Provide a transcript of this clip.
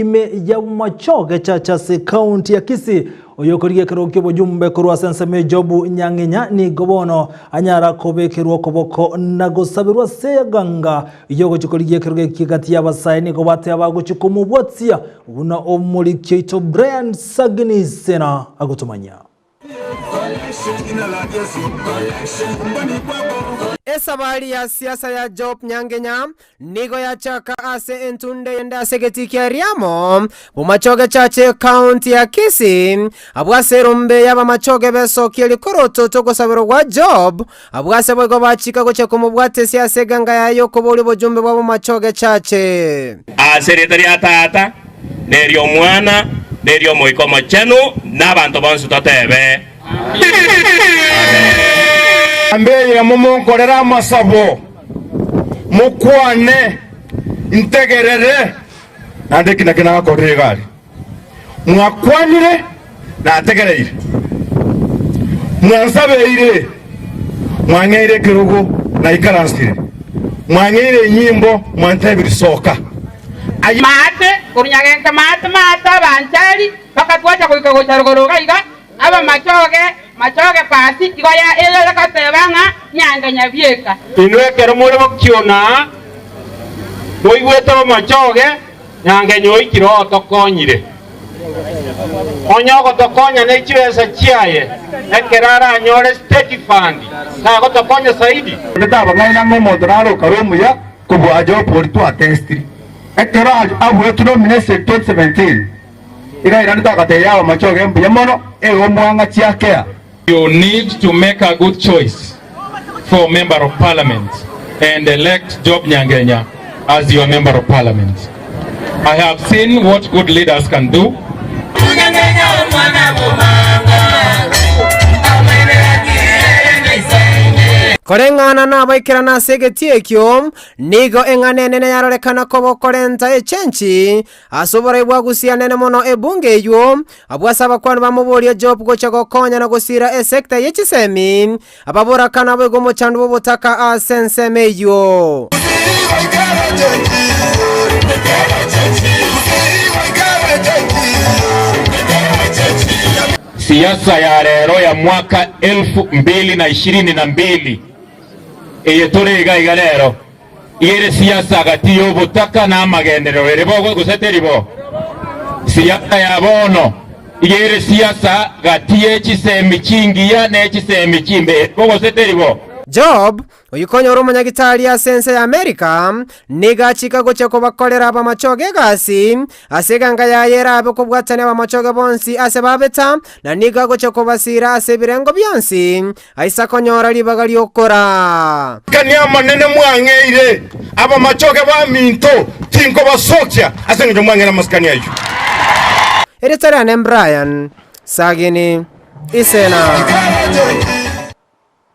Ime ya Bomachoge Chache County ya Kisii oyokoriye kerokyo bujumbe kurwa senseme jobu Nyangenya ni gobono anyara kobekerwa koboko na gusabirwa seganga yogo chikoriye keroge kigati y'abasayi ni gobate abaguchikumubwatsia una omurikyo ito Brian Saginisena agutumanya Esabali ya siasa ya Job Nyangenya nigo ya chaka ase entunde yenda segeti riamo Bomachoge Chache County ya Kisii abwase rumbe ya Bomachoge beso kieli koroto toko sabiro wa Job abwase bwego bachika goche kumubwate siasa ganga ya yoko boli bojumbe wa Bomachoge Chache secretariat ata nerio mwana nerio moiko machenu n'abantu bonse totebe Ambeye mumunkorera amasabo mukwane integerere ande kinakina akorire gari mwakwanire na ategereire mwansabeire mwangeire kirugo na ikaransire mwangeire nyimbo mwantebiri soka mate kunyagenta mate banchari bakatwacha kuikagocharugoroga iga aba machoge pasi igoya ele katebanga Nyangenya bieka inwekero muri bokiona boigweta Bomachoge Nyangenya oikiro otokonyire onyogo tokonya ne chiwesa chiaye ekerara anyore state fund na gotokonya saidi ndaba ngana ngomo draro karomuya kubwajo portu atestri ekero abwe tuno minese 2017 You need to make a good choice for Member of Parliament and elect Job Nyangenya as your Member of Parliament. I have seen what good leaders can do. Korengana na baikira na segeti ekyo nigo enganene ne yarorekana kobokorenta echenchi asobora ibwa Gusii nene mono ebunge yo abwasaba kwanu bamuboriye Job gocha gokonya na gusira esekta yechisemi ababora kana bwego mochandu bobotaka asenseme yo Siasa ya rero ya mwaka 2022 eyetorega igarero ire siasa gati y'obutaka n'amagenderero erebo guseteribo siasa ya bono ire siasa gati y'ekisemi kingiya n'ekisemi kimbe guseteribo Job uyikonya urumanya gitari ya sense ya Amerika niga chikago cheko bakolera Bomachoge gasi aseganga ya yera abo kubwatane Bomachoge bonsi asebabeta na niga go cheko basira asebirengo byonsi aisa konyora libagali okora kanya manene mwangeire Bomachoge ba minto tinko basokya asenga mwangera maskani ayo Eritara ne Brian Sagini Isena